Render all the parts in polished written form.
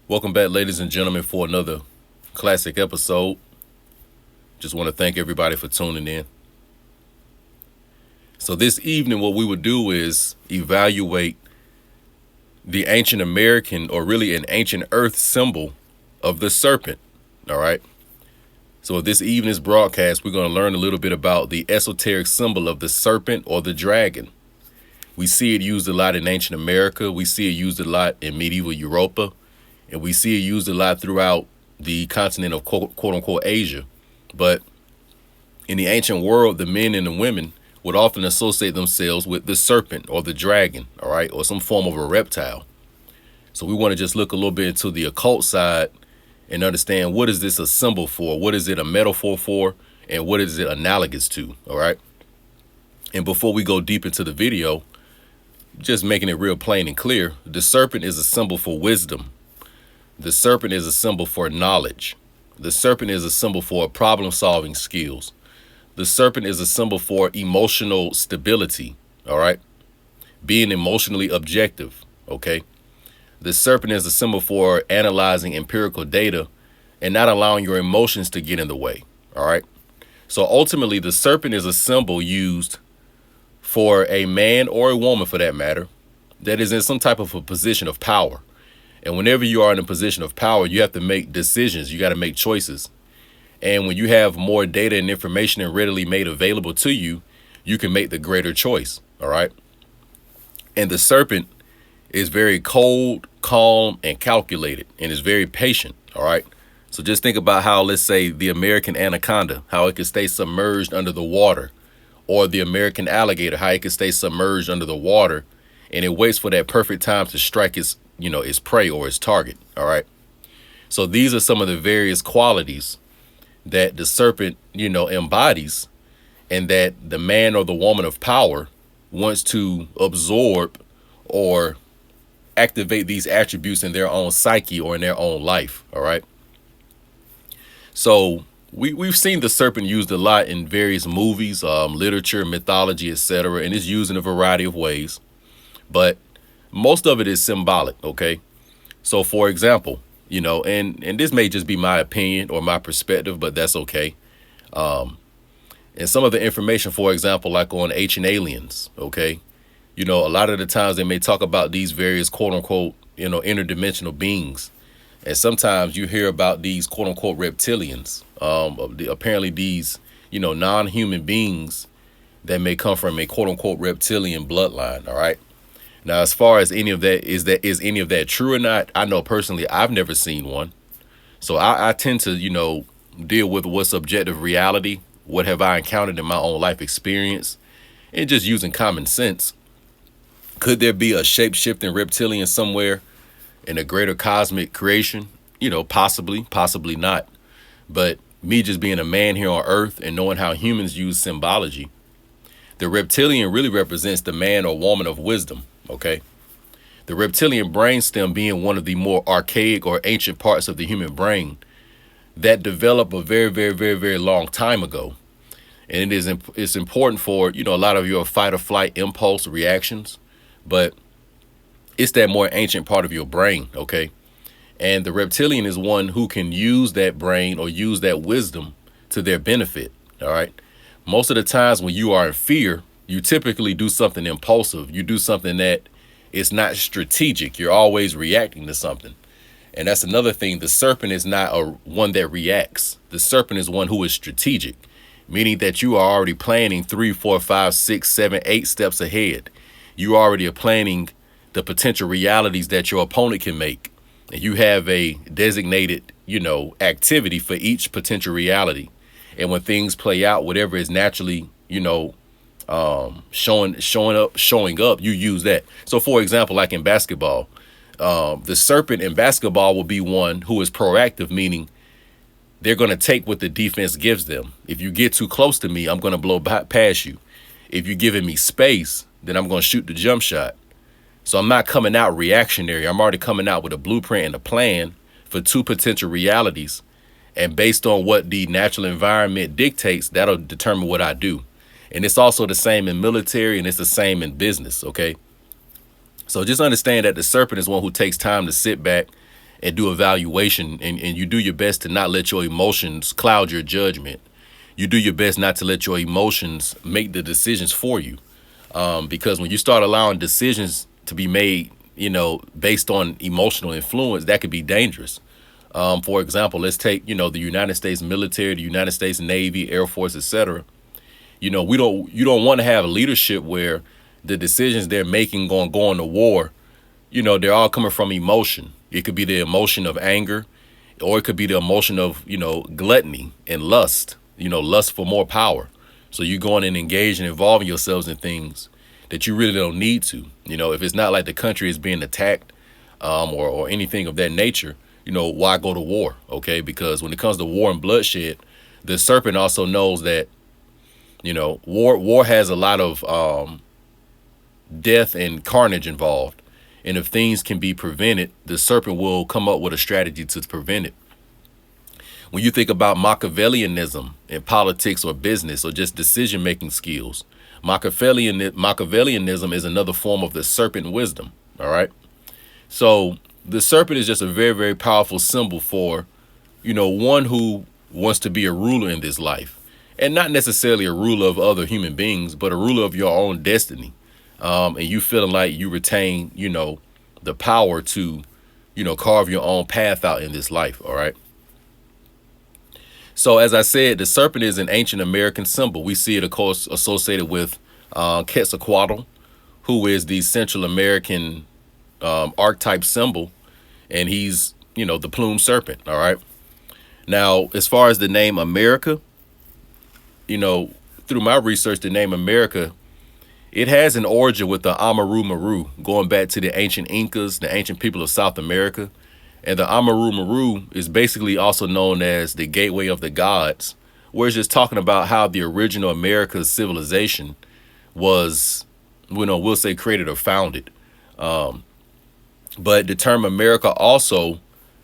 Welcome back, ladies and gentlemen, for another classic episode. Just want to thank everybody for tuning in. So this evening, what we would do is evaluate the ancient American, or really an ancient Earth symbol of the serpent. All right. So this evening's broadcast, we're going to learn a little bit about the esoteric symbol of the serpent or the dragon. We see it used a lot in ancient America. We see it used a lot in medieval Europa. And we see it used a lot throughout the continent of quote unquote Asia. But in the ancient world, the men and the women would often associate themselves with the serpent or the dragon, all right, or some form of a reptile. So we want to just look a little bit into the occult side and understand, what is this a symbol for? What is it a metaphor for? And what is it analogous to? All right. And before we go deep into the video, just making it real plain and clear, the serpent is a symbol for wisdom. The serpent is a symbol for knowledge. The serpent is a symbol for problem-solving skills. The serpent is a symbol for emotional stability, all right? Being emotionally objective, okay? The serpent is a symbol for analyzing empirical data and not allowing your emotions to get in the way, all right? So ultimately, the serpent is a symbol used for a man or a woman, for that matter, that is in some type of a position of power. And whenever you are in a position of power, you have to make decisions. You got to make choices. And when you have more data and information and readily made available to you, you can make the greater choice. All right. And the serpent is very cold, calm, and calculated, and is very patient. All right. So just think about how, let's say, the American anaconda, how it can stay submerged under the water, or the American alligator, how it can stay submerged under the water, and it waits for that perfect time to strike its prey or its target. All right. So these are some of the various qualities that the serpent, embodies, and that the man or the woman of power wants to absorb or activate these attributes in their own psyche or in their own life. All right. So we've seen the serpent used a lot in various movies, literature, mythology, etc. And it's used in a variety of ways. But most of it is symbolic, okay? So, for example, and this may just be my opinion or my perspective, but that's okay. And some of the information, for example, like on ancient aliens, okay? A lot of the times they may talk about these various quote unquote, interdimensional beings. And sometimes you hear about these quote unquote reptilians, apparently these, non-human beings that may come from a quote unquote reptilian bloodline, all right? Now, as far as any of that, is any of that true or not? I know personally, I've never seen one. So I tend to, deal with what's objective reality. What have I encountered in my own life experience, and just using common sense. Could there be a shape-shifting reptilian somewhere in a greater cosmic creation? Possibly, possibly not. But me just being a man here on Earth and knowing how humans use symbology, the reptilian really represents the man or woman of wisdom. Okay. The reptilian brainstem being one of the more archaic or ancient parts of the human brain that developed a very, very, very, very long time ago. And it's important for, a lot of your fight or flight impulse reactions, but it's that more ancient part of your brain. Okay. And the reptilian is one who can use that brain or use that wisdom to their benefit. All right. Most of the times when you are in fear, you typically do something impulsive. You do something that is not strategic. You're always reacting to something. And that's another thing. The serpent is not one that reacts. The serpent is one who is strategic, meaning that you are already planning 3, 4, 5, 6, 7, 8 steps ahead. You already are planning the potential realities that your opponent can make. And you have a designated, activity for each potential reality. And when things play out, whatever is naturally, showing up, you use that. So for example, like in basketball, the serpent in basketball will be one who is proactive, meaning they're going to take what the defense gives them. If you get too close to me, I'm going to blow past you. If you're giving me space, then I'm going to shoot the jump shot. So I'm not coming out reactionary. I'm already coming out with a blueprint and a plan for two potential realities. And based on what the natural environment dictates, that'll determine what I do. And it's also the same in military, and it's the same in business. Okay. So just understand that the serpent is one who takes time to sit back and do evaluation, and you do your best to not let your emotions cloud your judgment. You do your best not to let your emotions make the decisions for you. Because when you start allowing decisions to be made, based on emotional influence, that could be dangerous. For example, let's take, the United States military, the United States Navy, Air Force, etc. You don't want to have a leadership where the decisions they're making going to war, they're all coming from emotion. It could be the emotion of anger, or it could be the emotion of, gluttony and lust, lust for more power. So you going and engage and involving yourselves in things that you really don't need to. If it's not like the country is being attacked, or anything of that nature, why go to war? Okay, because when it comes to war and bloodshed, the serpent also knows that, war has a lot of death and carnage involved. And if things can be prevented, the serpent will come up with a strategy to prevent it. When you think about Machiavellianism in politics or business or just decision-making skills, Machiavellianism is another form of the serpent wisdom. All right. So the serpent is just a very, very powerful symbol for, one who wants to be a ruler in this life, and not necessarily a ruler of other human beings, but a ruler of your own destiny. And you feeling like you retain, the power to, carve your own path out in this life. All right. So as I said, the serpent is an ancient American symbol. We see it, of course, associated with Quetzalcoatl, who is the Central American archetype symbol, and he's, the plumed serpent. All right. Now, as far as the name America, through my research, the name America, it has an origin with the Amaru Maru, going back to the ancient Incas, the ancient people of South America. And the Amaru Maru is basically also known as the gateway of the gods, where it's just talking about how the original America's civilization was, we'll say created or founded. But the term America also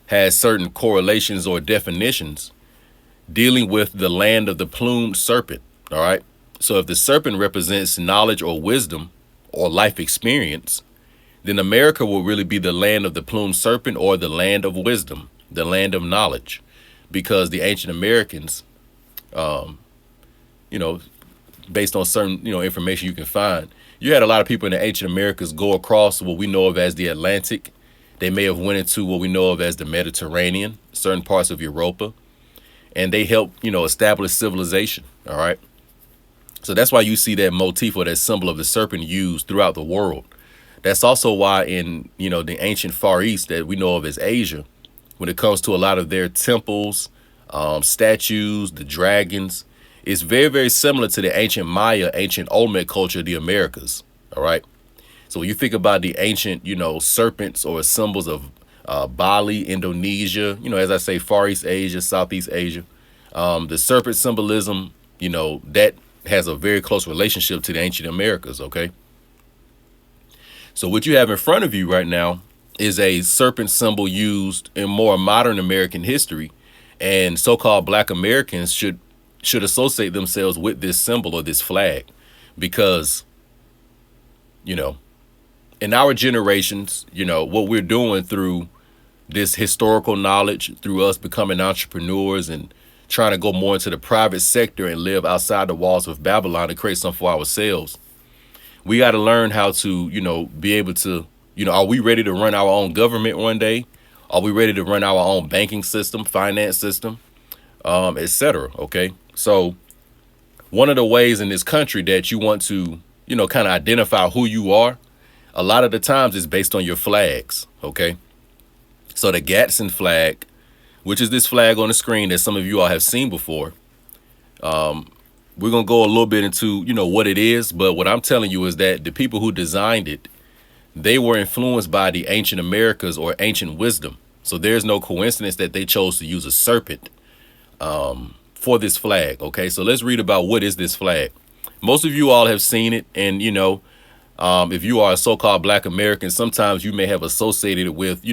has certain correlations or definitions dealing with the land of the plumed serpent. All right. So if the serpent represents knowledge or wisdom or life experience, then America will really be the land of the plumed serpent, or the land of wisdom, the land of knowledge, because the ancient Americans, based on certain, information you can find, you had a lot of people in the ancient Americas go across what we know of as the Atlantic. They may have went into what we know of as the Mediterranean, certain parts of Europa, and they helped, establish civilization. All right. So that's why you see that motif or that symbol of the serpent used throughout the world. That's also why in, the ancient Far East that we know of as Asia, when it comes to a lot of their temples, statues, the dragons, it's very, very similar to the ancient Maya, ancient Olmec culture of the Americas. All right. So when you think about the ancient, serpents or symbols of Bali, Indonesia, as I say, Far East Asia, Southeast Asia, the serpent symbolism, that has a very close relationship to the ancient Americas. OK. So what you have in front of you right now is a serpent symbol used in more modern American history, and so-called Black Americans should associate themselves with this symbol or this flag, because, in our generations, what we're doing through this historical knowledge, through us becoming entrepreneurs and trying to go more into the private sector and live outside the walls of Babylon to create something for ourselves. We got to learn how to, be able to, are we ready to run our own government one day? Are we ready to run our own banking system, finance system, etc.? Okay. So one of the ways in this country that you want to, kind of identify who you are, a lot of the times is based on your flags. Okay. So the Gadsden flag, which is this flag on the screen that some of you all have seen before, we're going to go a little bit into, what it is. But what I'm telling you is that the people who designed it, they were influenced by the ancient Americas or ancient wisdom. So there's no coincidence that they chose to use a serpent for this flag. OK, so let's read about what is this flag. Most of you all have seen it. And, if you are a so-called Black American, sometimes you may have associated it with,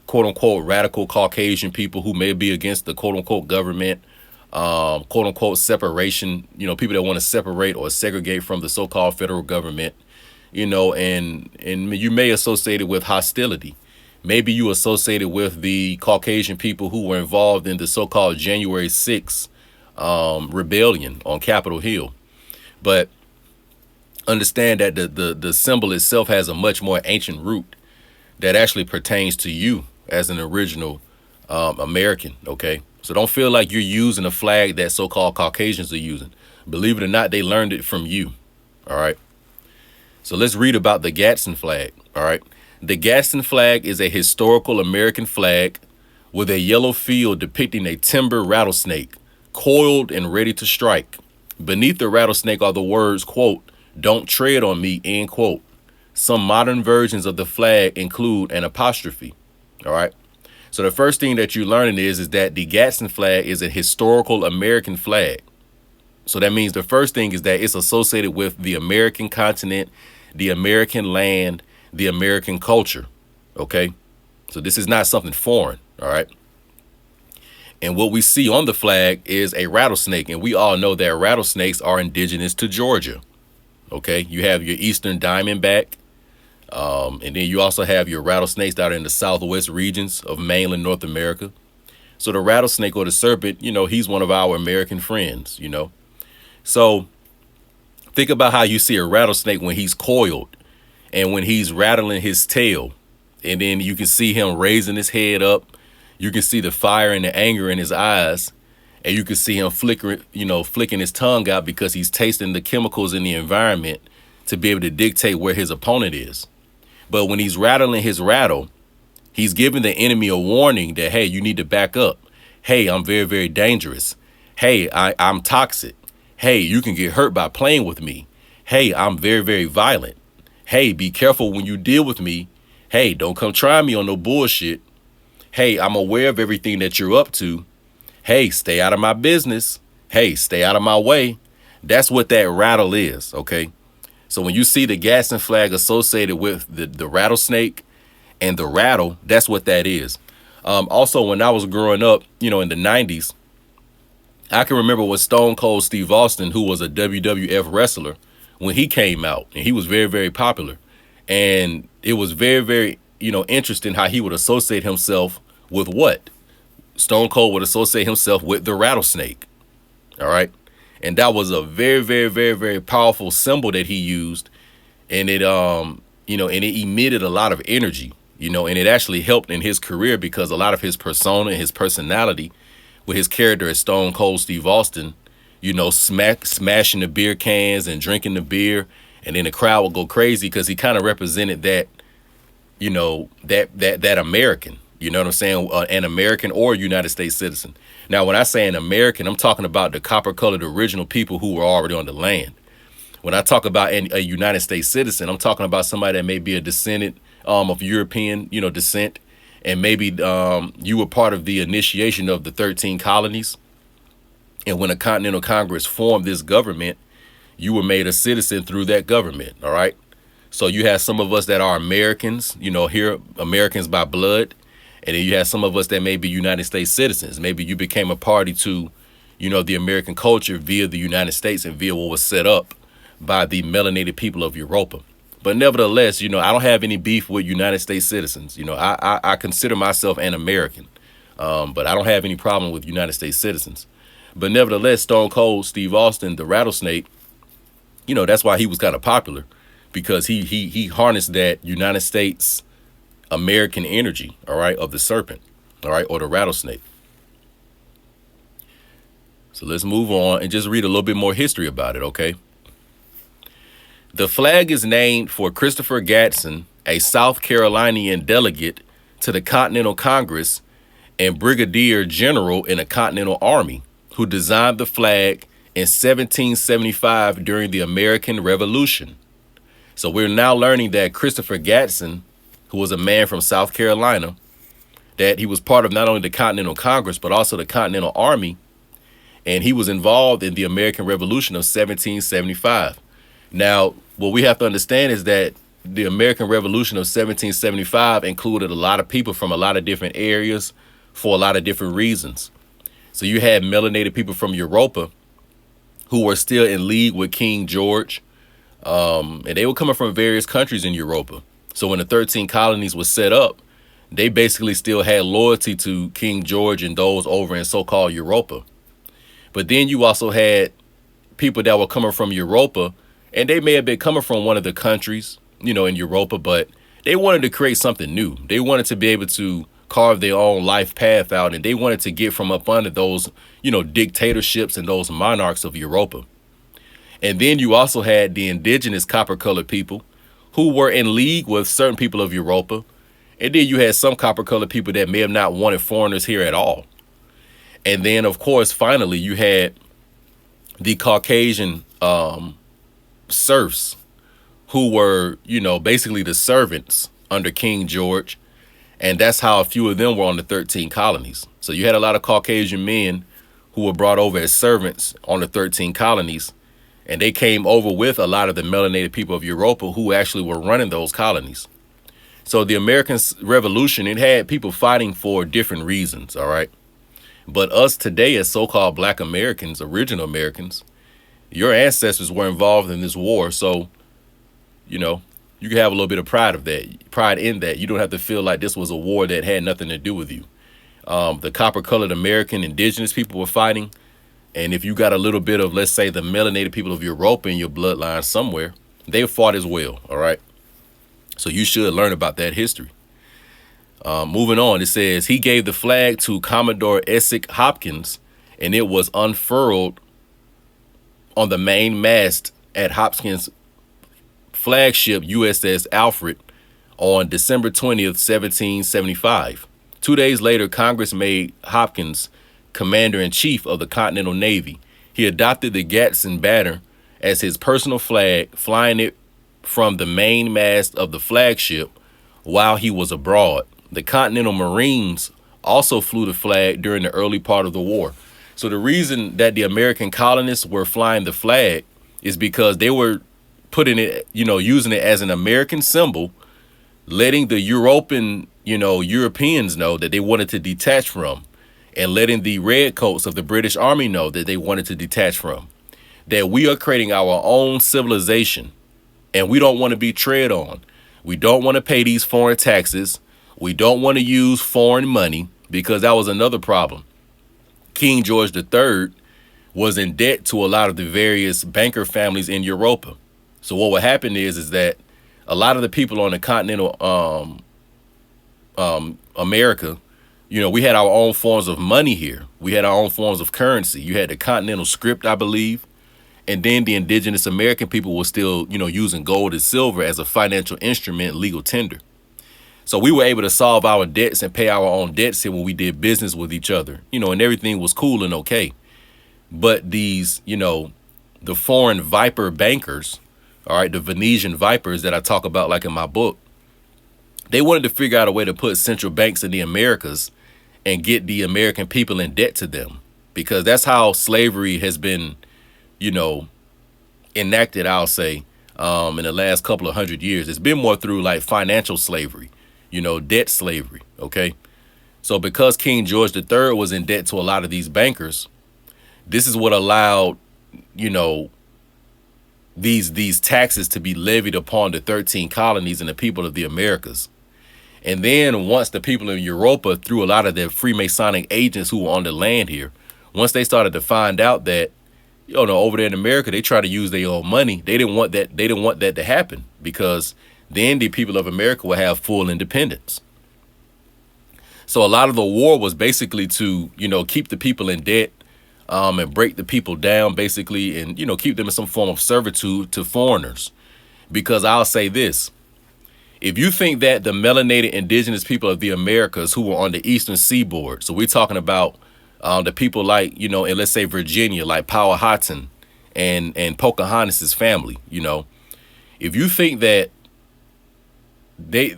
quote unquote, radical Caucasian people who may be against the quote unquote government. Quote unquote separation, people that want to separate or segregate from the so-called federal government, and you may associate it with hostility. Maybe you associated with the Caucasian people who were involved in the so-called January 6th rebellion on Capitol Hill. But understand that the symbol itself has a much more ancient root that actually pertains to you as an original American, okay? So don't feel like you're using a flag that so-called Caucasians are using. Believe it or not, they learned it from you, all right? So let's read about the Gadsden flag, all right? The Gadsden flag is a historical American flag with a yellow field depicting a timber rattlesnake, coiled and ready to strike. Beneath the rattlesnake are the words, quote, "Don't tread on me," end quote. Some modern versions of the flag include an apostrophe, all right? So the first thing that you're learning is that the Gadsden flag is a historical American flag. So that means the first thing is that it's associated with the American continent, the American land, the American culture, okay? So this is not something foreign, all right? And what we see on the flag is a rattlesnake, and we all know that rattlesnakes are indigenous to Georgia, okay? You have your eastern diamondback, and then you also have your rattlesnakes that are in the southwest regions of mainland North America. So the rattlesnake or the serpent, you know, he's one of our American friends, you know? So think about how you see a rattlesnake when he's coiled and when he's rattling his tail, and then you can see him raising his head up. You can see the fire and the anger in his eyes, and you can see him flicking his tongue out because he's tasting the chemicals in the environment to be able to dictate where his opponent is. But when he's rattling his rattle, he's giving the enemy a warning that, hey, you need to back up. Hey, I'm very, very dangerous. Hey, I'm toxic. Hey, you can get hurt by playing with me. Hey, I'm very, very violent. Hey, be careful when you deal with me. Hey, don't come try me on no bullshit. Hey, I'm aware of everything that you're up to. Hey, stay out of my business. Hey, stay out of my way. That's what that rattle is, okay? So when you see the Gadsden flag associated with the rattlesnake and the rattle, that's what that is. Also, when I was growing up, you know, in the 90s, I can remember when Stone Cold Steve Austin, who was a WWF wrestler, when he came out, and he was very, very popular. And it was very, very, you know, interesting how he would associate himself with what? Stone Cold would associate himself with the rattlesnake. All right. And that was a very, very, very, very powerful symbol that he used. And it, you know, and it emitted a lot of energy, you know, and it actually helped in his career because a lot of his persona and his personality with his character as Stone Cold Steve Austin, you know, smashing the beer cans and drinking the beer. And then the crowd would go crazy because he kind of represented that, you know, that American, you know what I'm saying? An American or United States citizen. Now, when I say an American, I'm talking about the copper-colored original people who were already on the land. When I talk about a United States citizen, I'm talking about somebody that may be a descendant of European, you know, descent. And maybe you were part of the initiation of the 13 colonies. And when a Continental Congress formed this government, you were made a citizen through that government, all right? So you have some of us that are Americans, you know, here, Americans by blood. And then you have some of us that may be United States citizens. Maybe you became a party to, you know, the American culture via the United States and via what was set up by the melanated people of Europa. But nevertheless, you know, I don't have any beef with United States citizens. You know, I consider myself an American, but I don't have any problem with United States citizens. But nevertheless, Stone Cold Steve Austin, the rattlesnake, you know, that's why he was kind of popular, because he harnessed that United States American energy, all right, of the serpent, all right, or the rattlesnake. So let's move on and just read a little bit more history about it, okay? The flag is named for Christopher Gadsden, a South Carolinian delegate to the Continental Congress and brigadier general in the Continental Army, who designed the flag in 1775 during the American Revolution. So we're now learning that Christopher Gadsden, who was a man from South Carolina, that he was part of not only the Continental Congress, but also the Continental Army. And he was involved in the American Revolution of 1775. Now, what we have to understand is that the American Revolution of 1775 included a lot of people from a lot of different areas for a lot of different reasons. So you had melanated people from Europa who were still in league with King George. And they were coming from various countries in Europa. So when the 13 colonies was set up, they basically still had loyalty to King George and those over in so-called Europa. But then you also had people that were coming from Europa, and they may have been coming from one of the countries, in Europa, but they wanted to create something new. They wanted to be able to carve their own life path out, and they wanted to get from up under those, dictatorships and those monarchs of Europa. And then you also had the indigenous copper-colored people who were in league with certain people of Europa. And then you had some copper-colored people that may have not wanted foreigners here at all. And then, of course, finally, you had the Caucasian serfs who were, basically the servants under King George. And that's how a few of them were on the 13 colonies. So you had a lot of Caucasian men who were brought over as servants on the 13 colonies. And they came over with a lot of the melanated people of Europa who actually were running those colonies. So the American Revolution, it had people fighting for different reasons, all right? But us today as so-called Black Americans, original Americans, your ancestors were involved in this war. So, you can have a little bit of pride in that. You don't have to feel like this was a war that had nothing to do with you. The copper-colored American indigenous people were fighting. And if you got a little bit of, let's say, the melanated people of Europa in your bloodline somewhere, they fought as well, all right? So you should learn about that history. Moving on, it says, he gave the flag to Commodore Essex Hopkins, and it was unfurled on the main mast at Hopkins' flagship USS Alfred on December 20th, 1775. 2 days later, Congress made Hopkins Commander-in-Chief of the Continental Navy. He adopted the Gadsden banner as his personal flag, flying it from the main mast of the flagship while he was abroad. The Continental Marines also flew the flag during the early part of the war. So the reason that the American colonists were flying the flag is because they were putting it, using it as an American symbol, letting the Europeans know that they wanted to detach from, and letting the redcoats of the British Army know that they wanted to detach from, that we are creating our own civilization and we don't want to be tread on. We don't want to pay these foreign taxes. We don't want to use foreign money, because that was another problem. King George III was in debt to a lot of the various banker families in Europa. So what would happen is that a lot of the people on the continental America, we had our own forms of money here. We had our own forms of currency. You had the continental script, I believe. And then the indigenous American people were still, using gold and silver as a financial instrument, legal tender. So we were able to solve our debts and pay our own debts here when we did business with each other, and everything was cool and okay. But these, the foreign viper bankers, all right, the Venetian vipers that I talk about like in my book, they wanted to figure out a way to put central banks in the Americas and get the American people in debt to them, because that's how slavery has been, enacted, I'll say, in the last couple of 100 years. It's been more through like financial slavery, debt slavery. Okay. So because King George III was in debt to a lot of these bankers, this is what allowed, these taxes to be levied upon the 13 colonies and the people of the Americas. And then once the people in Europa, through a lot of their Freemasonic agents who were on the land here, once they started to find out that, over there in America, they try to use their own money. They didn't want that. They didn't want that to happen, because then the people of America will have full independence. So a lot of the war was basically to, keep the people in debt, and break the people down, basically, and, keep them in some form of servitude to foreigners. Because I'll say this, if you think that the melanated indigenous people of the Americas who were on the eastern seaboard, so we're talking about the people like, in let's say Virginia, like Powhatan and Pocahontas's family, if you think that they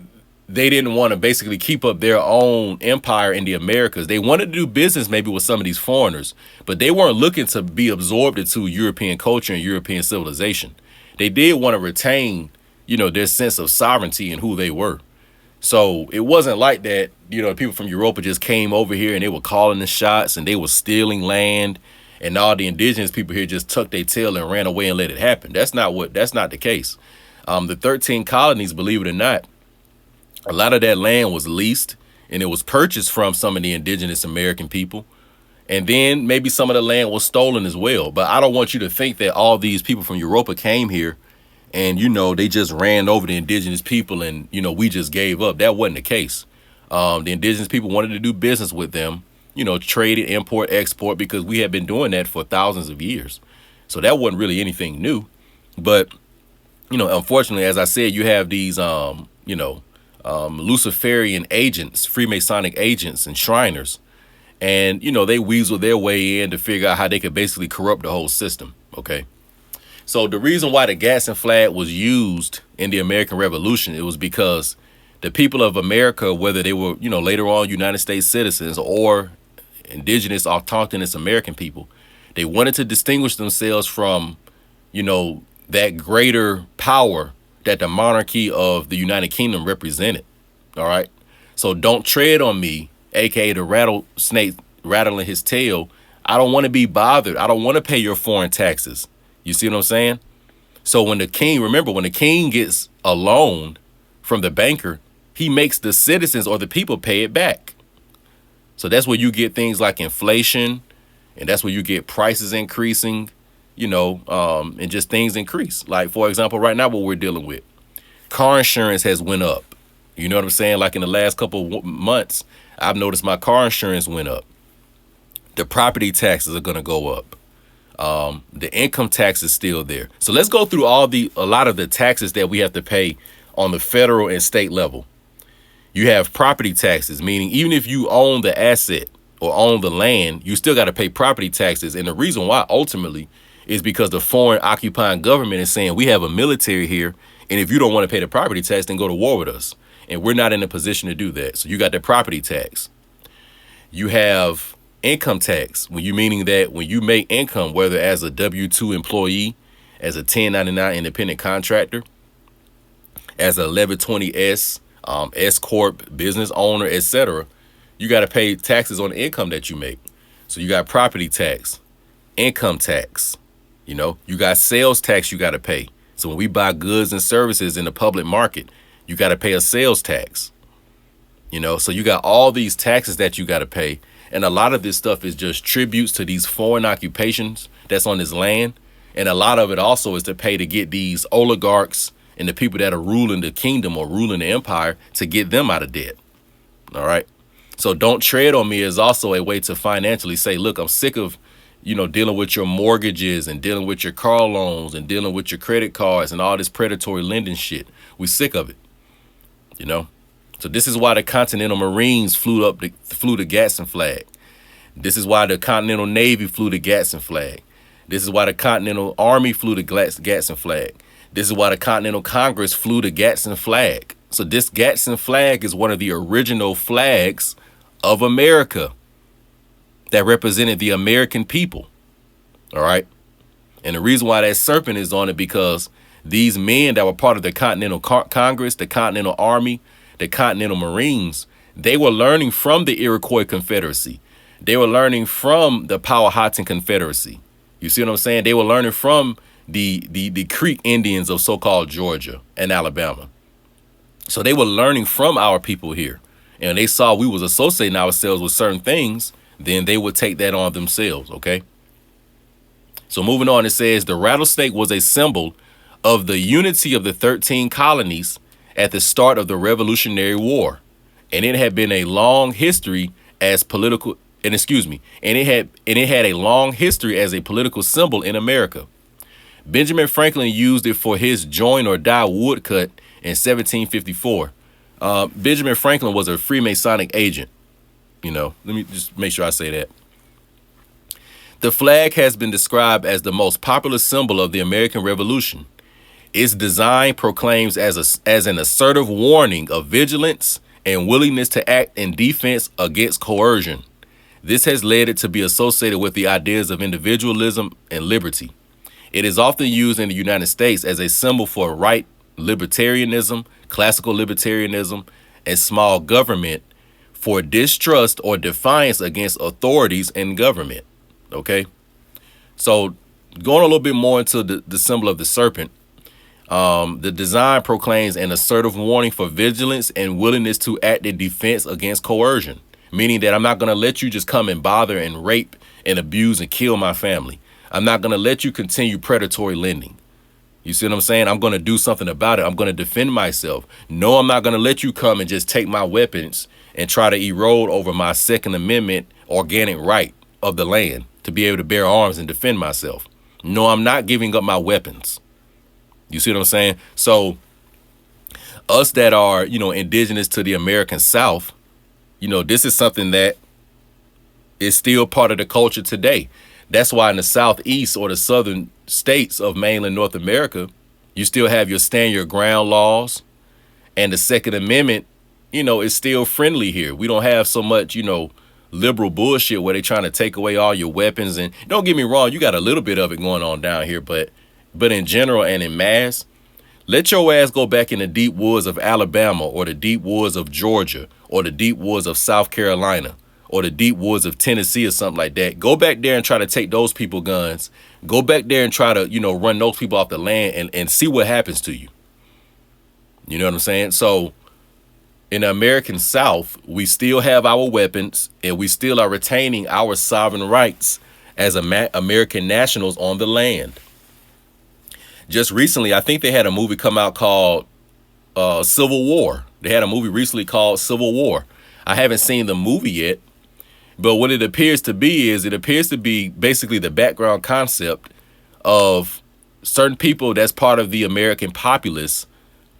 didn't want to basically keep up their own empire in the Americas, they wanted to do business maybe with some of these foreigners, but they weren't looking to be absorbed into European culture and European civilization. They did want to retain, their sense of sovereignty and who they were. So it wasn't like that, people from Europa just came over here and they were calling the shots and they were stealing land, and all the indigenous people here just tucked their tail and ran away and let it happen. That's not the case. The 13 colonies, believe it or not, a lot of that land was leased. and it was purchased from some of the indigenous American people. And then maybe some of the land was stolen as well. But I don't want you to think that all these people from Europa came here and, they just ran over the indigenous people and, we just gave up. That wasn't the case. The indigenous people wanted to do business with them, trade, import, export, because we had been doing that for thousands of years. So that wasn't really anything new. But, unfortunately, as I said, you have these, Luciferian agents, Freemasonic agents and Shriners. And, they weasel their way in to figure out how they could basically corrupt the whole system. Okay. So the reason why the Gadsden flag was used in the American Revolution, it was because the people of America, whether they were, later on United States citizens or indigenous, autochthonous American people, they wanted to distinguish themselves from, that greater power that the monarchy of the United Kingdom represented. All right. So don't tread on me, aka the rattlesnake rattling his tail. I don't want to be bothered. I don't want to pay your foreign taxes. You see what I'm saying? So when the king gets a loan from the banker, he makes the citizens or the people pay it back. So that's where you get things like inflation, and that's where you get prices increasing, and just things increase. Like, for example, right now what we're dealing with, car insurance has went up. You know what I'm saying? Like in the last couple of months, I've noticed my car insurance went up. The property taxes are going to go up. The income tax is still there. So let's go through a lot of the taxes that we have to pay on the federal and state level. You have property taxes, meaning even if you own the asset or own the land, you still got to pay property taxes. And the reason why ultimately is because the foreign occupying government is saying we have a military here, and if you don't want to pay the property tax, then go to war with us. And we're not in a position to do that. So you got the property tax. You have income tax, meaning that when you make income, whether as a W-2 employee, as a 1099 independent contractor, as a 1120S, S-corp business owner, etc., you got to pay taxes on the income that you make. So you got property tax, income tax, you got sales tax you got to pay. So when we buy goods and services in the public market, you got to pay a sales tax, so you got all these taxes that you got to pay. And a lot of this stuff is just tributes to these foreign occupations that's on this land. And a lot of it also is to pay to get these oligarchs and the people that are ruling the kingdom or ruling the empire to get them out of debt. All right. So don't tread on me is also a way to financially say, look, I'm sick of, dealing with your mortgages and dealing with your car loans and dealing with your credit cards and all this predatory lending shit. We sick of it, So this is why the Continental Marines flew the Gadsden flag. This is why the Continental Navy flew the Gadsden flag. This is why the Continental Army flew the Gadsden flag. This is why the Continental Congress flew the Gadsden flag. So this Gadsden flag is one of the original flags of America that represented the American people. All right. And the reason why that serpent is on it, because these men that were part of the Continental Congress, the Continental Army, the Continental Marines, they were learning from the Iroquois Confederacy. They were learning from the Powhatan Confederacy. You see what I'm saying? They were learning from the Creek Indians of so-called Georgia and Alabama. So they were learning from our people here. And they saw we was associating ourselves with certain things, then they would take that on themselves, okay? So moving on, it says the rattlesnake was a symbol of the unity of the 13 colonies at the start of the Revolutionary War. And it had been a long history as political, and it had a long history as a political symbol in America. Benjamin Franklin used it for his join or die woodcut in 1754. Benjamin Franklin was a Freemasonic agent. Let me just make sure I say that. The flag has been described as the most popular symbol of the American Revolution. Its design proclaims as an assertive warning of vigilance and willingness to act in defense against coercion. This has led it to be associated with the ideas of individualism and liberty. It is often used in the United States as a symbol for right libertarianism, classical libertarianism, and small government, for distrust or defiance against authorities in government. Okay, so going a little bit more into the symbol of the serpent, The design proclaims an assertive warning for vigilance and willingness to act in defense against coercion, meaning that I'm not going to let you just come and bother and rape and abuse and kill my family. I'm not going to let you continue predatory lending. You see what I'm saying? I'm going to do something about it. I'm going to defend myself. No, I'm not going to let you come and just take my weapons and try to erode over my Second Amendment organic right of the land to be able to bear arms and defend myself. No, I'm not giving up my weapons. You see what I'm saying? So us that are, indigenous to the American South, this is something that is still part of the culture today. That's why in the Southeast or the southern states of mainland North America, you still have your stand your ground laws, and the Second Amendment, is still friendly here. We don't have so much, liberal bullshit where they're trying to take away all your weapons. And don't get me wrong, you got a little bit of it going on down here, but in general and in mass, let your ass go back in the deep woods of Alabama or the deep woods of Georgia or the deep woods of South Carolina or the deep woods of Tennessee or something like that. Go back there and try to take those people guns. Go back there and try to, run those people off the land and see what happens to you. You know what I'm saying? So in the American South, we still have our weapons and we still are retaining our sovereign rights as American nationals on the land. Just recently, I think they had a movie come out called Civil War. They had a movie recently called Civil War. I haven't seen the movie yet, but what it appears to be is basically the background concept of certain people that's part of the American populace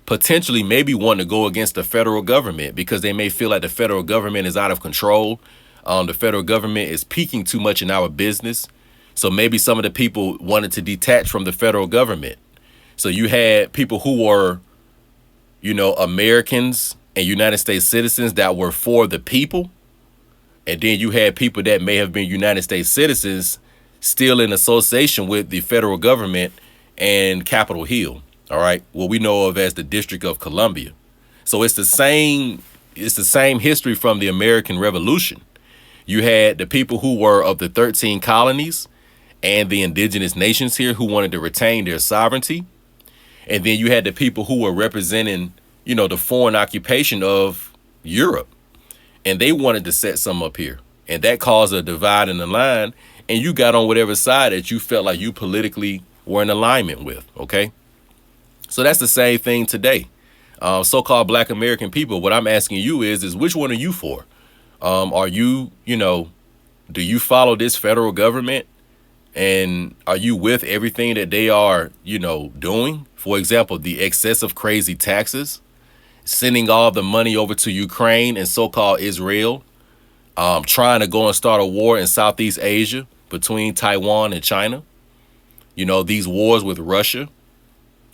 potentially maybe want to go against the federal government because they may feel like the federal government is out of control. The federal government is peeking too much in our business. So maybe some of the people wanted to detach from the federal government. So you had people who were, Americans and United States citizens that were for the people. And then you had people that may have been United States citizens still in association with the federal government and Capitol Hill. All right. What we know of as the District of Columbia. So it's the same history from the American Revolution. You had the people who were of the 13 colonies and the indigenous nations here who wanted to retain their sovereignty. And then you had the people who were representing, the foreign occupation of Europe. And they wanted to set some up here. And that caused a divide in the line. And you got on whatever side that you felt like you politically were in alignment with. OK, so that's the same thing today. So-called Black American people. What I'm asking you is which one are you for? Are you, do you follow this federal government? And are you with everything that they are, doing? For example, the excessive crazy taxes, sending all the money over to Ukraine and so-called Israel, trying to go and start a war in Southeast Asia between Taiwan and China. These wars with Russia,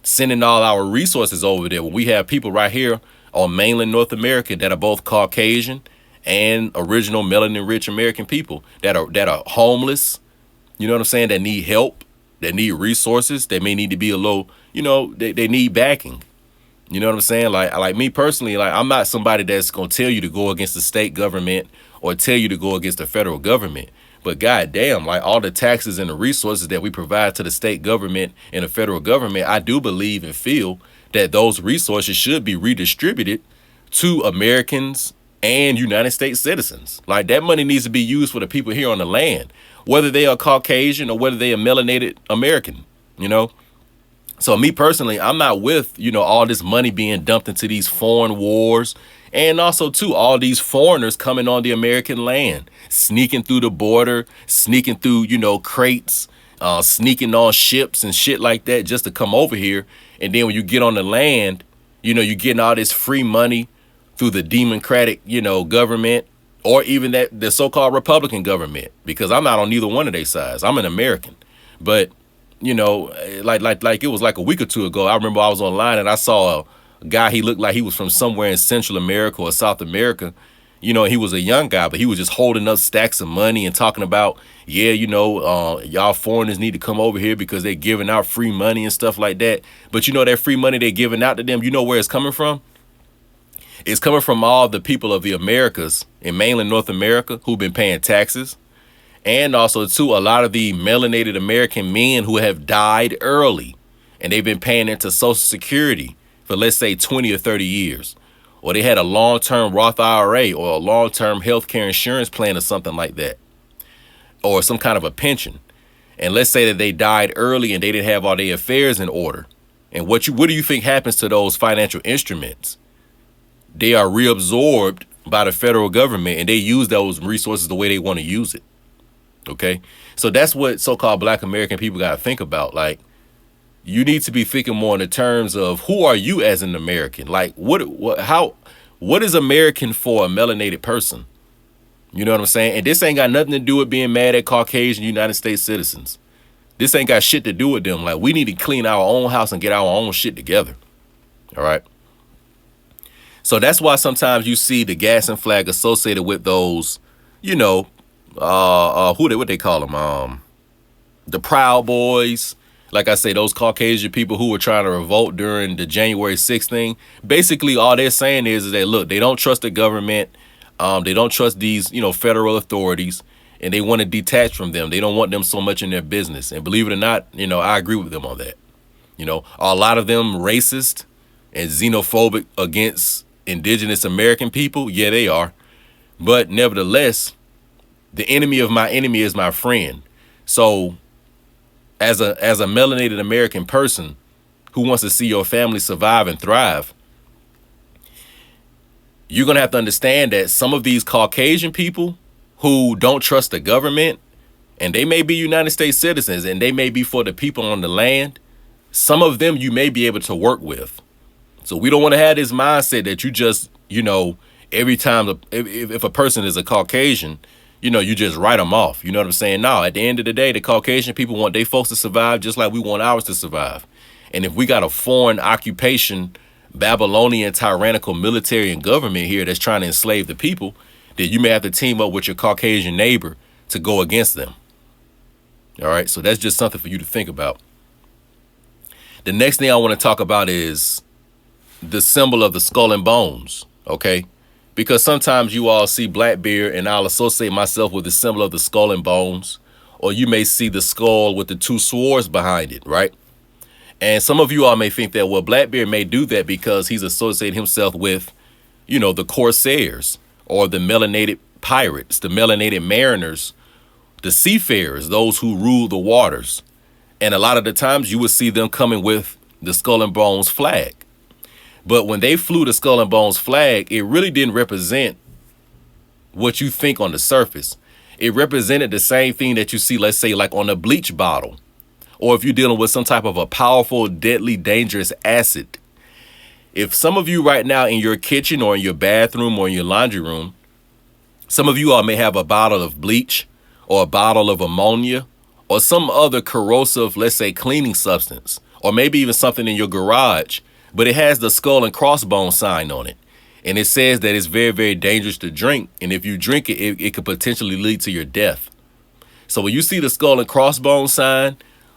sending all our resources over there. When we have people right here on mainland North America that are both Caucasian and original melanin-rich American people that are homeless. You know what I'm saying? That need help, that need resources, that may need to be a little, they need backing. You know what I'm saying? Like me personally, I'm not somebody that's going to tell you to go against the state government or tell you to go against the federal government. But goddamn, all the taxes and the resources that we provide to the state government and the federal government, I do believe and feel that those resources should be redistributed to Americans and United States citizens. That money needs to be used for the people here on the land, whether they are Caucasian or whether they are melanated American, So me personally, I'm not with, all this money being dumped into these foreign wars. And also, too, all these foreigners coming on the American land, sneaking through the border, sneaking through, crates, sneaking on ships and shit like that just to come over here. And then when you get on the land, you're getting all this free money through the democratic, government, or even the so-called Republican government, because I'm not on neither one of their sides. I'm an American. But, like it was like a week or two ago, I remember I was online and I saw a guy, he looked like he was from somewhere in Central America or South America. He was a young guy, but he was just holding up stacks of money and talking about, y'all foreigners need to come over here because they're giving out free money and stuff like that. But that free money they're giving out to them, where it's coming from? It's coming from all the people of the Americas in mainland North America who've been paying taxes. And also, too, a lot of the melanated American men who have died early and they've been paying into Social Security for, let's say, 20 or 30 years, or they had a long-term Roth IRA or a long-term healthcare insurance plan or something like that, or some kind of a pension. And let's say that they died early and they didn't have all their affairs in order. And what do you think happens to those financial instruments? They are reabsorbed by the federal government, and they use those resources the way they want to use it. Okay? So that's what so-called Black American people got to think about. Like, you need to be thinking more in the terms of, who are you as an American? Like, what is American for a melanated person? You know what I'm saying? And this ain't got nothing to do with being mad at Caucasian United States citizens. This ain't got shit to do with them. Like, we need to clean our own house and get our own shit together. All right? So that's why sometimes you see the gas and flag associated with those, you know, what they call them? The Proud Boys. Like I say, those Caucasian people who were trying to revolt during the January 6th thing. Basically, all they're saying is that, look, they don't trust the government. They don't trust these, you know, federal authorities, and they want to detach from them. They don't want them so much in their business. And believe it or not, you know, I agree with them on that. You know, are a lot of them racist and xenophobic against indigenous American people? Yeah, they are. But nevertheless, the enemy of my enemy is my friend. So as a melanated American person who wants to see your family survive and thrive, you're going to have to understand that some of these Caucasian people who don't trust the government, and they may be United States citizens, and they may be for the people on the land, some of them you may be able to work with. So we don't want to have this mindset that you just, you know, every time, if a person is a Caucasian, you know, you just write them off. You know what I'm saying? No, at the end of the day, the Caucasian people want their folks to survive just like we want ours to survive. And if we got a foreign occupation, Babylonian tyrannical military and government here that's trying to enslave the people, then you may have to team up with your Caucasian neighbor to go against them. All right, so that's just something for you to think about. The next thing I want to talk about is the symbol of the skull and bones, okay? Because sometimes you all see Blackbeard, and I'll associate myself with the symbol of the skull and bones, or you may see the skull with the two swords behind it, right? And some of you all may think that, well, Blackbeard may do that because he's associated himself with, you know, the Corsairs or the melanated pirates, the melanated mariners, the seafarers, those who rule the waters. And a lot of the times you would see them coming with the Skull and Bones flag. But when they flew the Skull and Bones flag, it really didn't represent what you think on the surface. It represented the same thing that you see, let's say, like on a bleach bottle, or if you're dealing with some type of a powerful, deadly, dangerous acid. If some of you right now in your kitchen or in your bathroom or in your laundry room, some of you all may have a bottle of bleach or a bottle of ammonia or some other corrosive, let's say, cleaning substance, or maybe even something in your garage, but it has the skull and crossbone sign on it. And it says that it's very, very dangerous to drink. And if you drink it, it could potentially lead to your death. So when you see the skull and crossbone sign,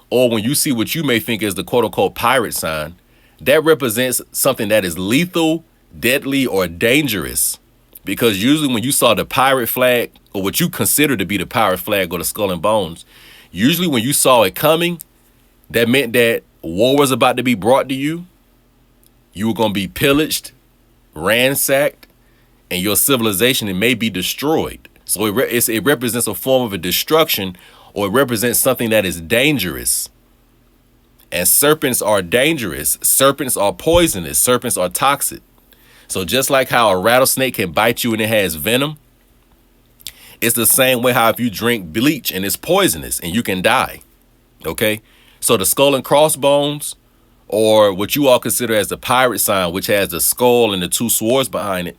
or when you see what you may think is the quote unquote pirate sign, that represents something that is lethal, deadly, or dangerous. Because usually when you saw the pirate flag, or what you consider to be the pirate flag or the skull and bones, usually when you saw it coming, that meant that war was about to be brought to you. You were going to be pillaged, ransacked, and your civilization, it may be destroyed. So it represents a form of a destruction, or it represents something that is dangerous. And serpents are dangerous. Serpents are poisonous. Serpents are toxic. So just like how a rattlesnake can bite you and it has venom, it's the same way how if you drink bleach and it's poisonous and you can die. Okay? So the skull and crossbones, or what you all consider as the pirate sign, which has the skull and the two swords behind it,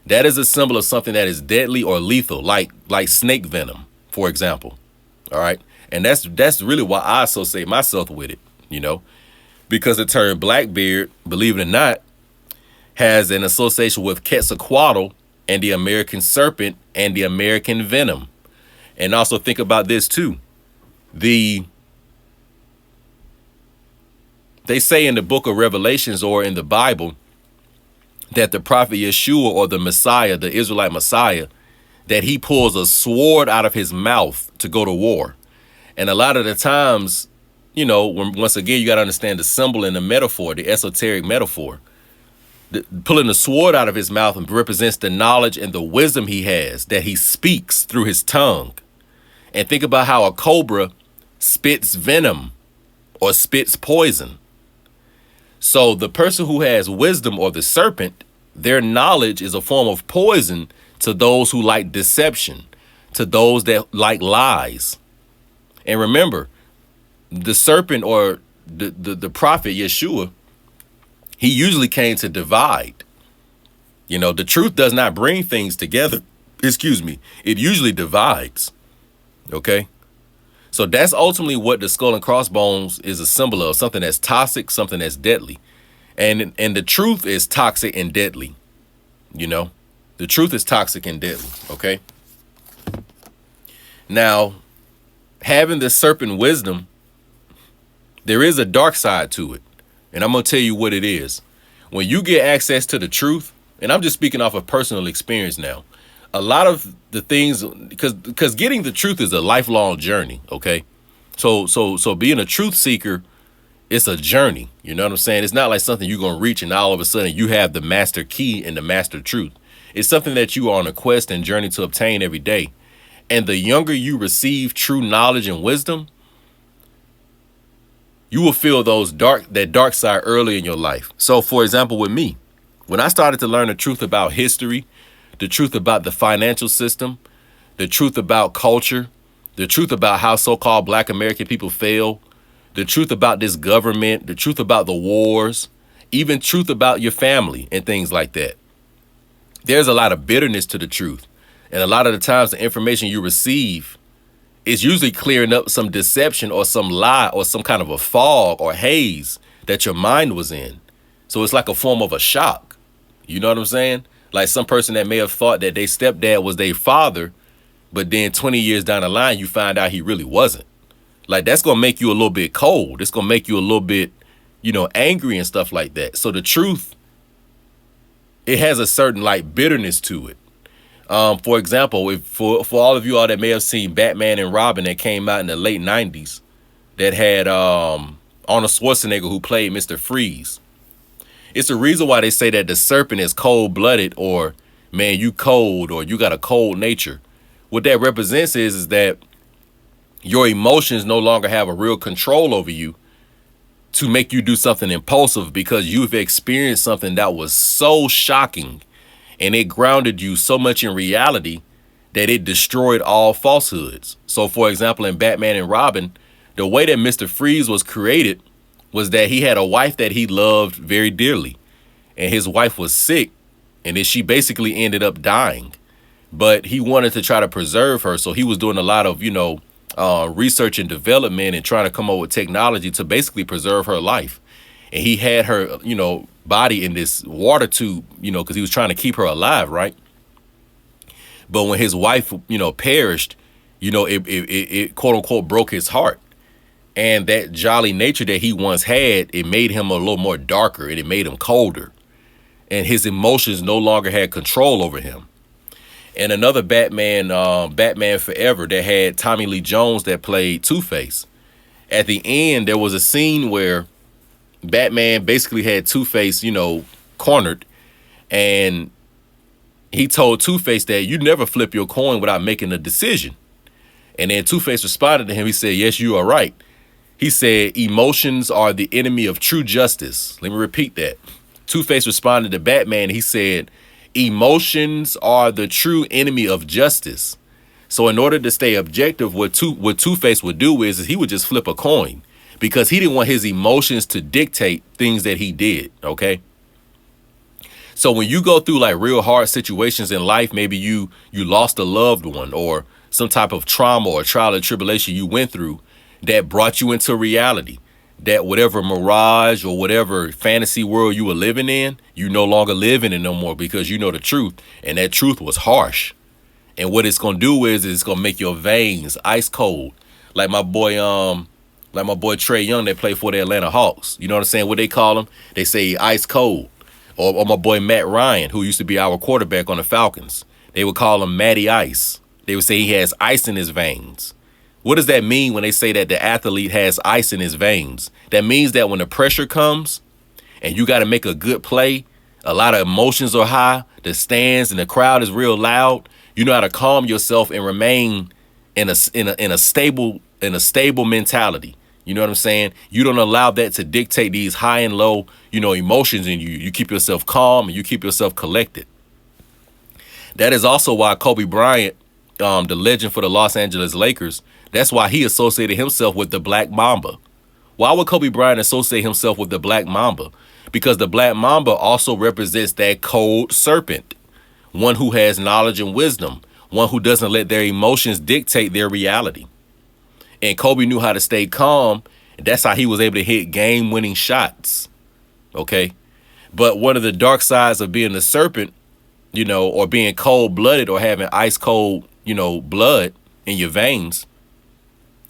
that is a symbol of something that is deadly or lethal, like snake venom, for example. All right? And that's really why I associate myself with it, you know, because the term Blackbeard, believe it or not, has an association with Quetzalcoatl and the American serpent and the American venom. And also think about this too. They say in the book of Revelations or in the Bible that the prophet Yeshua, or the Messiah, the Israelite Messiah, that he pulls a sword out of his mouth to go to war. And a lot of the times once again, you got to understand the symbol and the metaphor, the esoteric metaphor. Pulling the sword out of his mouth represents the knowledge and the wisdom he has, that he speaks through his tongue. And think about how a cobra spits venom or spits poison. So the person who has wisdom, or the serpent, their knowledge is a form of poison to those who like deception, to those that like lies. And remember, the serpent, or the prophet Yeshua, he usually came to divide. The truth does not bring things together. It usually divides. Okay? So that's ultimately what the skull and crossbones is a symbol of, something that's toxic, something that's deadly. And the truth is toxic and deadly. The truth is toxic and deadly. Okay? Now, having the serpent wisdom, there is a dark side to it. And I'm going to tell you what it is. When you get access to the truth, and I'm just speaking off of personal experience now, a lot of the things, because getting the truth is a lifelong journey, okay? So being a truth seeker, it's a journey, you know what I'm saying? It's not like something you're going to reach and all of a sudden you have the master key and the master truth. It's something that you are on a quest and journey to obtain every day. And the younger you receive true knowledge and wisdom, you will feel that dark side early in your life. So, for example, with me, when I started to learn the truth about history, the truth about the financial system, the truth about culture, the truth about how so-called Black American people fail, the truth about this government, the truth about the wars, even truth about your family and things like that. There's a lot of bitterness to the truth. And a lot of the times the information you receive is usually clearing up some deception or some lie or some kind of a fog or haze that your mind was in. So it's like a form of a shock. You know what I'm saying? Like some person that may have thought that their stepdad was their father, but then 20 years down the line, you find out he really wasn't. Like, that's going to make you a little bit cold. It's going to make you a little bit, angry and stuff like that. So the truth, it has a certain like bitterness to it. For example, for all of you all that may have seen Batman and Robin that came out in the late 90s, that had Arnold Schwarzenegger, who played Mr. Freeze. It's the reason why they say that the serpent is cold-blooded, or, man, you cold, or you got a cold nature. What that represents is that your emotions no longer have a real control over you to make you do something impulsive, because you've experienced something that was so shocking and it grounded you so much in reality that it destroyed all falsehoods. So, for example, in Batman and Robin, the way that Mr. Freeze was created was that he had a wife that he loved very dearly, and his wife was sick, and then she basically ended up dying. But he wanted to try to preserve her, so he was doing a lot of, research and development and trying to come up with technology to basically preserve her life. And he had her, body in this water tube, because he was trying to keep her alive, right? But when his wife, perished, it quote unquote broke his heart. And that jolly nature that he once had, it made him a little more darker, and it made him colder. And his emotions no longer had control over him. And another Batman, Batman Forever, that had Tommy Lee Jones that played Two-Face. At the end, there was a scene where Batman basically had Two-Face, cornered, and he told Two-Face that you never flip your coin without making a decision. And then Two-Face responded to him. He said, "Yes, you are right." He said, "Emotions are the enemy of true justice." Let me repeat that. Two-Face responded to Batman. He said, "Emotions are the true enemy of justice." So in order to stay objective, what Two-Face would do is he would just flip a coin, because he didn't want his emotions to dictate things that he did, okay? So when you go through like real hard situations in life, maybe you lost a loved one, or some type of trauma or trial or tribulation you went through that brought you into reality, that whatever mirage or whatever fantasy world you were living in, you no longer live in it no more, because you know the truth, and that truth was harsh. And what it's going to do is it's going to make your veins ice cold. Like my boy Trey Young that played for the Atlanta Hawks. You know what I'm saying? What they call him? They say ice cold. Or my boy Matt Ryan, who used to be our quarterback on the Falcons. They would call him Matty Ice. They would say he has ice in his veins. What does that mean when they say that the athlete has ice in his veins? That means that when the pressure comes and you got to make a good play, a lot of emotions are high, the stands and the crowd is real loud. You know how to calm yourself and remain in a stable mentality. You know what I'm saying? You don't allow that to dictate these high and low, emotions in you. You keep yourself calm and you keep yourself collected. That is also why Kobe Bryant, the legend for the Los Angeles Lakers, that's why he associated himself with the Black Mamba. Why would Kobe Bryant associate himself with the Black Mamba? Because the Black Mamba also represents that cold serpent, one who has knowledge and wisdom, one who doesn't let their emotions dictate their reality. And Kobe knew how to stay calm. And that's how he was able to hit game-winning shots. Okay? But one of the dark sides of being a serpent, or being cold-blooded or having ice-cold, blood in your veins,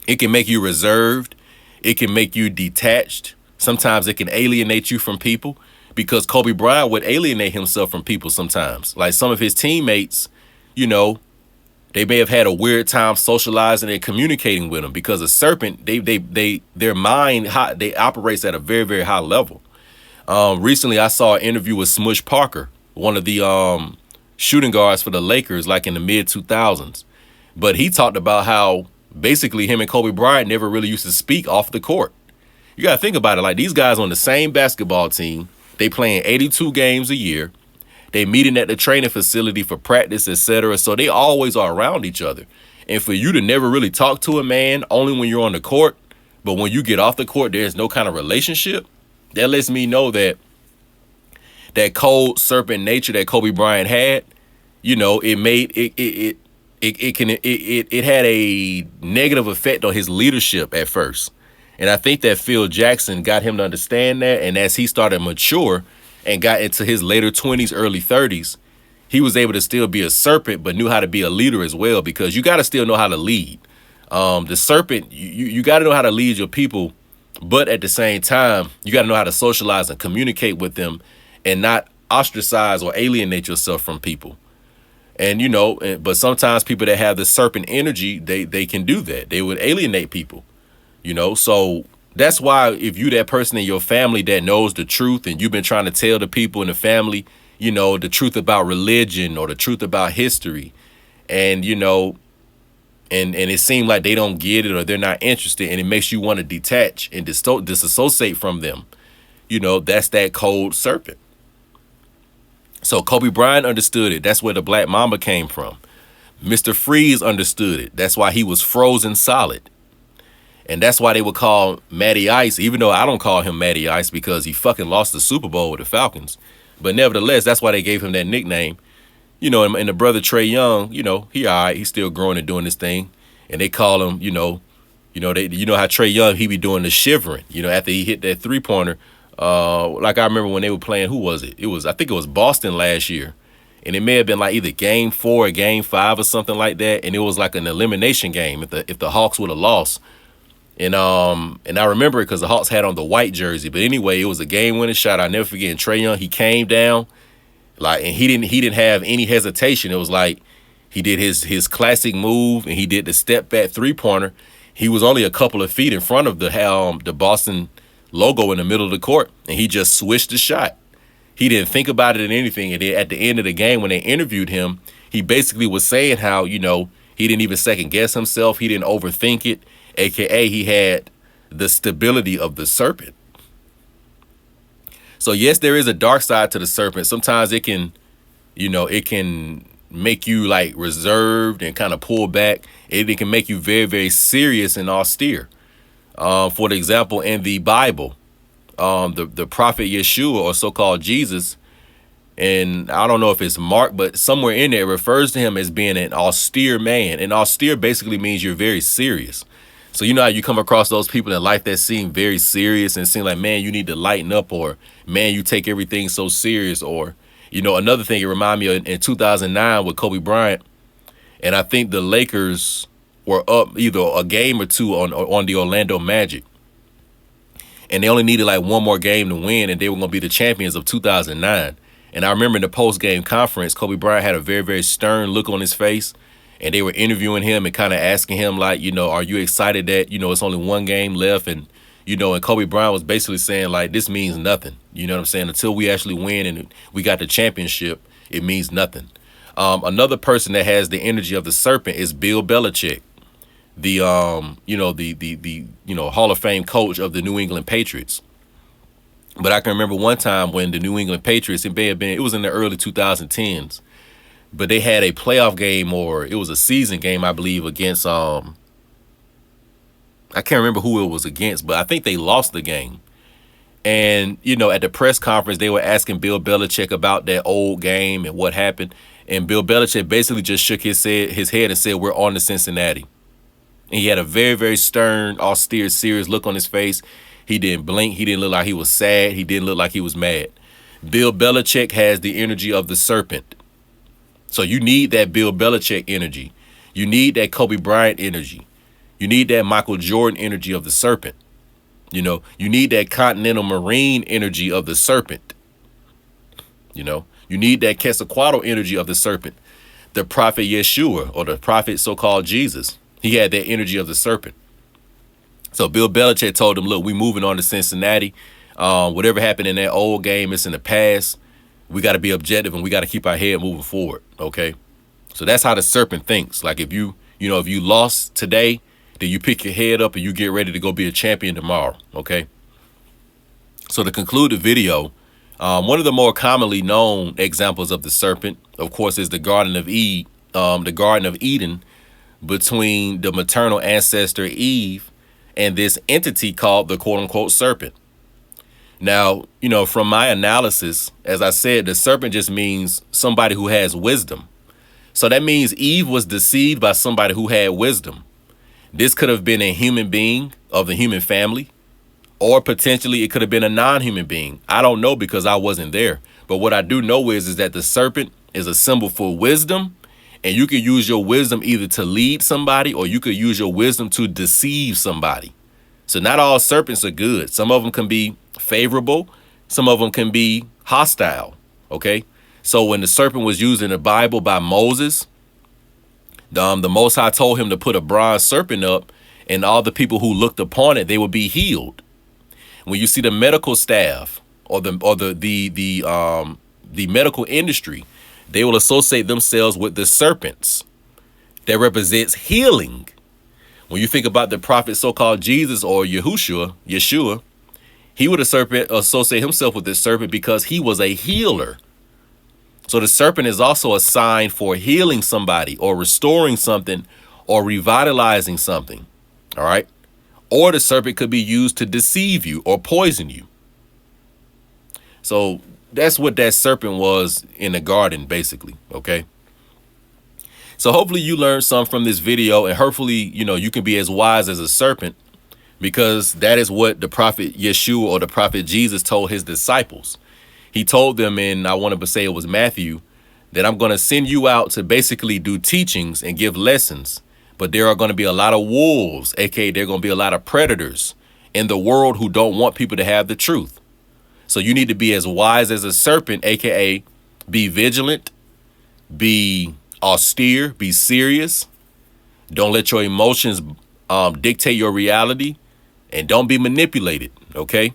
it can make you reserved. It can make you detached. Sometimes it can alienate you from people, because Kobe Bryant would alienate himself from people sometimes. Like some of his teammates, they may have had a weird time socializing and communicating with him, because a serpent, their mind, they operates at a very, very high level. Recently, I saw an interview with Smush Parker, one of the shooting guards for the Lakers, like in the mid 2000s. But he talked about how basically him and Kobe Bryant never really used to speak off the court. You got to think about it. Like, these guys on the same basketball team, they playing 82 games a year. They meeting at the training facility for practice, etc. So they always are around each other. And for you to never really talk to a man, only when you're on the court, but when you get off the court, there's no kind of relationship. That lets me know that that cold serpent nature that Kobe Bryant had, it had a negative effect on his leadership at first. And I think that Phil Jackson got him to understand that. And as he started to mature and got into his later 20s, early 30s, he was able to still be a serpent, but knew how to be a leader as well, because you got to still know how to lead. The serpent, you got to know how to lead your people, but at the same time, you got to know how to socialize and communicate with them and not ostracize or alienate yourself from people. And, but sometimes people that have the serpent energy, they can do that. They would alienate people. So that's why if you that person in your family that knows the truth and you've been trying to tell the people in the family, the truth about religion or the truth about history, and, and it seems like they don't get it or they're not interested, and it makes you want to detach and disassociate from them, that's that cold serpent. So Kobe Bryant understood it. That's where the Black Mamba came from. Mr. Freeze understood it. That's why he was frozen solid. And that's why they would call Matty Ice, even though I don't call him Matty Ice because he fucking lost the Super Bowl with the Falcons. But nevertheless, that's why they gave him that nickname. And the brother Trey Young, he all right. He's still growing and doing this thing. And they call him, how Trey Young, he be doing the shivering, after he hit that three-pointer. Like I remember when they were playing, who was it? I think it was Boston last year. And it may have been like either game 4 or game 5 or something like that. And it was like an elimination game if the Hawks would have lost. And I remember it because the Hawks had on the white jersey. But anyway, it was a game-winning shot. I'll never forget. And Trey Young, he came down, and he didn't have any hesitation. It was like he did his classic move, and he did the step-back three-pointer. He was only a couple of feet in front of the Boston logo in the middle of the court, and he just switched the shot. He didn't think about it or anything. And then at the end of the game, when they interviewed him, he basically was saying how, he didn't even second-guess himself. He didn't overthink it. AKA he had the stability of the serpent. So yes, there is a dark side to the serpent. Sometimes it can, it can make you like reserved and kind of pull back. It can make you very, very serious and austere. For example, in the Bible, the prophet Yeshua, or so-called Jesus, and I don't know if it's Mark, but somewhere in there it refers to him as being an austere man. And austere basically means you're very serious. So how you come across those people in life that seem very serious and seem like, man, you need to lighten up, or man, you take everything so serious. Or, another thing, it reminded me of in 2009 with Kobe Bryant. And I think the Lakers were up either a game or two on the Orlando Magic. And they only needed like one more game to win, and they were going to be the champions of 2009. And I remember in the post-game conference, Kobe Bryant had a very, very stern look on his face. and they were interviewing him and kind of asking him like, are you excited that, it's only one game left? And, and Kobe Bryant was basically saying like, this means nothing. You know what I'm saying? Until we actually win and we got the championship, it means nothing. Another person that has the energy of the serpent is Bill Belichick, the Hall of Fame coach of the New England Patriots. But I can remember one time when the New England Patriots, it was in the early 2010s, but they had a playoff game, or it was a season game, I believe, against, I can't remember who it was against, but I think they lost the game. And, at the press conference, they were asking Bill Belichick about that old game and what happened. And Bill Belichick basically just shook his head and said, we're on to Cincinnati. And he had a very, very stern, austere, serious look on his face. He didn't blink. He didn't look like he was sad. He didn't look like he was mad. Bill Belichick has the energy of the serpent. So you need that Bill Belichick energy. You need that Kobe Bryant energy. You need that Michael Jordan energy of the serpent. You need that Continental Marine energy of the serpent. You need that Quetzalcoatl energy of the serpent. The prophet Yeshua, or the prophet so-called Jesus, he had that energy of the serpent. So Bill Belichick told him, look, we moving on to Cincinnati. Whatever happened in that old game, it's in the past. We got to be objective and we got to keep our head moving forward. Okay. So that's how the serpent thinks. Like if you lost today, then you pick your head up and you get ready to go be a champion tomorrow. Okay. So to conclude the video, one of the more commonly known examples of the serpent, of course, is the Garden of Eden, between the maternal ancestor Eve and this entity called the quote unquote serpent. Now, from my analysis, as I said, the serpent just means somebody who has wisdom. So that means Eve was deceived by somebody who had wisdom. This could have been a human being of the human family, or potentially it could have been a non-human being. I don't know because I wasn't there. But what I do know is that the serpent is a symbol for wisdom. And you can use your wisdom either to lead somebody, or you could use your wisdom to deceive somebody. So not all serpents are good. Some of them can be favorable. Some of them can be hostile. Okay. So when the serpent was used in the Bible by Moses, the Most High told him to put a bronze serpent up, and all the people who looked upon it, they would be healed. When you see the medical staff or the medical industry, they will associate themselves with the serpents. That represents healing. When you think about the prophet so-called Jesus or Yeshua, he would associate himself with this serpent because he was a healer. So the serpent is also a sign for healing somebody or restoring something or revitalizing something. All right. Or the serpent could be used to deceive you or poison you. So that's what that serpent was in the garden, basically. OK. So hopefully you learned some from this video, and hopefully, you can be as wise as a serpent, because that is what the prophet Yeshua or the prophet Jesus told his disciples. He told them, and I want to say it was Matthew, that I'm going to send you out to basically do teachings and give lessons. But there are going to be a lot of wolves, aka there are going to be a lot of predators in the world who don't want people to have the truth. So you need to be as wise as a serpent, aka be vigilant, be austere, be serious. Don't let your emotions dictate your reality, and don't be manipulated. OK.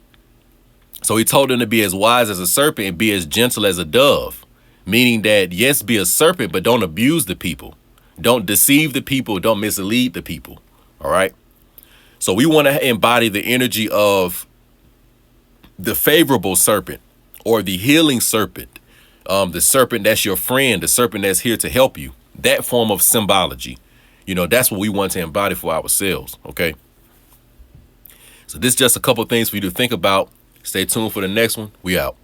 So he told them to be as wise as a serpent and be as gentle as a dove, meaning that, yes, be a serpent, but don't abuse the people. Don't deceive the people. Don't mislead the people. All right. So we want to embody the energy of the favorable serpent, or the healing serpent, the serpent that's your friend, the serpent that's here to help you. That form of symbology, that's what we want to embody for ourselves. OK. So this is just a couple of things for you to think about. Stay tuned for the next one. We out.